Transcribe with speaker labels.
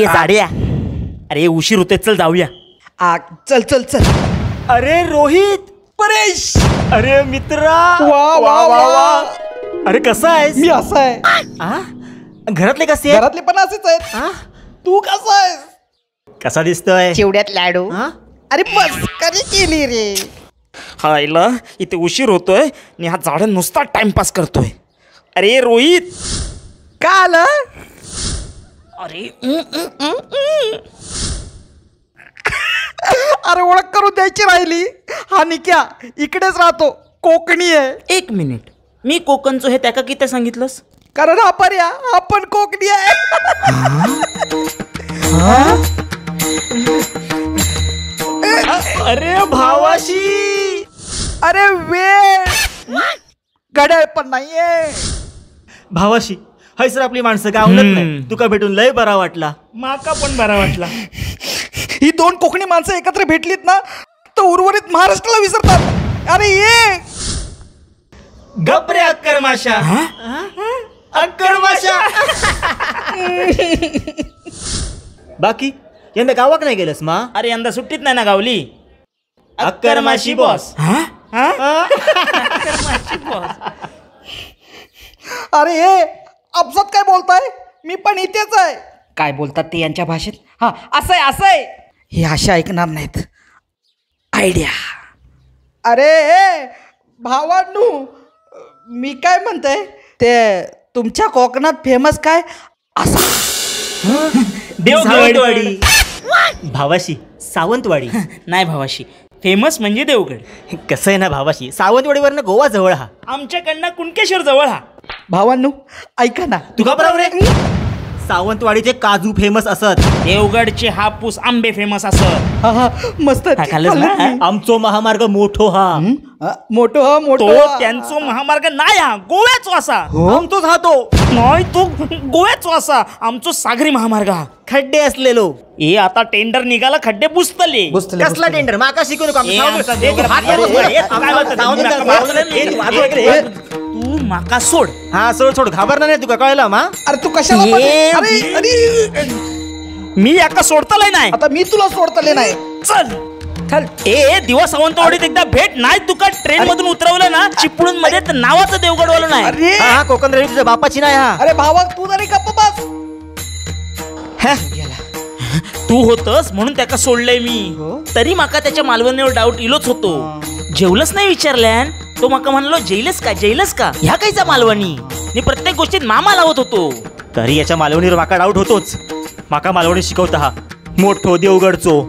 Speaker 1: ए साड्या, अरे उशीर होते, चल जाऊया.
Speaker 2: चल चल चल.
Speaker 1: अरे रोहित,
Speaker 2: परेश,
Speaker 1: अरे मित्रा,
Speaker 2: वा वा वा.
Speaker 1: अरे कसा आहेस?
Speaker 2: मी असा आहे.
Speaker 1: घरातले कसे आहेत?
Speaker 2: घरातले पण असेच आहेत. तू कसा आहेस?
Speaker 1: कसा दिसतोय?
Speaker 2: चिवड्यात लाडू. अरे बस कधी केली रे.
Speaker 1: हायला इथे उशीर होतोय आणि हा झाड नुसता टाइमपास करतोय. अरे रोहित,
Speaker 2: का आलं?
Speaker 1: अरे
Speaker 2: अरे ओळख करून द्यायची राहिली. हा निक्या इकडेच राहतो, कोकणी आहे.
Speaker 1: एक मिनिट, मी कोकणचो हे त्याका किती सांगितलंस?
Speaker 2: कारण हा पर्या आपण कोकणी आहे.
Speaker 1: अरे भावाशी,
Speaker 2: अरे वेळ घड्याळ पण नाहीये.
Speaker 3: भावाशी, हाय सर आपली माणसं काय आवडत नाही. तुका भेटून लय बरा वाटला.
Speaker 1: माका पण बरा वाटला.
Speaker 2: ही दोन कोकणी माणसं एकत्र भेटलीत ना तर उर्वरित महाराष्ट्राला विसरतात. अरे ये
Speaker 3: गप्रे अक्कर माशा. अक्कर माशा. बाकी यंदा गावाक नाही गेलस मा?
Speaker 1: अरे यंदा सुट्टीत नाही ना गावली.
Speaker 3: अक्कर माशी बॉस.
Speaker 2: अरे हे अफजत काय बोलताय? मी पण इथेच आहे. काय बोलतात ते यांच्या भाषेत? हा असं आहे असं आहे. हे अशा ऐकणार नाहीत. आयडिया. अरे भावांनू, मी काय म्हणतोय ते तुमच्या कोकणात फेमस काय असा?
Speaker 3: सावंतवाडी. भावाशी सावंतवाडी
Speaker 1: नाही भावाशी, फेमस म्हणजे देवगड.
Speaker 3: कसं आहे ना भावाशी, सावंतवाडीवरनं गोवा जवळ हा.
Speaker 1: आमच्याकडनं कुणकेश्वर जवळ हा.
Speaker 2: भावांनू ऐका ना.
Speaker 3: तुका बरोबर आहे. सावंतवाडीचे काजू फेमस असत.
Speaker 1: देवगडचे हापूस आंबे फेमस असत.
Speaker 2: हा मस्त
Speaker 1: खाल्लंस ना?
Speaker 2: खाल्लं मी.
Speaker 3: आमचो महामार्ग मोठो हा.
Speaker 2: मोठो हा मोठो
Speaker 1: तो
Speaker 2: हा.
Speaker 1: त्यांचो महामार्ग नाही हा, गोव्याचो असा.
Speaker 3: आमचोच हा तो.
Speaker 1: नाही तो गोव्याचो असा. आमचो सागरी महामार्ग हा.
Speaker 3: खड्डे असलेलो.
Speaker 1: ए आता टेंडर निघाला, खड्डे बुजतले.
Speaker 3: कसला टेंडर माका शिकू नको.
Speaker 1: ए, आमचा देवगड तू माका सोड.
Speaker 3: हा सोड सोड, घाबरणार नाही तुका, कळलं मा?
Speaker 2: अरे तू कशाला
Speaker 1: ये
Speaker 2: अरे अरे
Speaker 1: मी याका सोडतलंय नाही.
Speaker 2: आता मी तुला सोडतले नाही.
Speaker 1: चल चल. ए दिवस सावंतवाडीत एकदा भेट. नाही तुका ट्रेन मधून उतरवलं ना चिपळूण मध्ये, तर नावाचं देवगडवालं नाही.
Speaker 2: अरे
Speaker 3: हा कोकण रेल्वे तुझ्या बापाची नाही हा.
Speaker 2: अरे भावा तू जरी गप्प बस.
Speaker 1: तू होतस म्हणून त्याका सोडलंय मी. तरी माका त्याच्या मालवणीवर डाऊट इलोच होतो. जेवलंच नाही विचारल्यान तो माका म्हणलो जेलस का ह्या कायचा मालवणी. मी प्रत्येक गोष्टीत मामा लावत होतो.
Speaker 3: तरी याच्या मालवणीवर माका डाऊट होतोच. माका मालवणी शिकवता हा मोठो देवगडचो.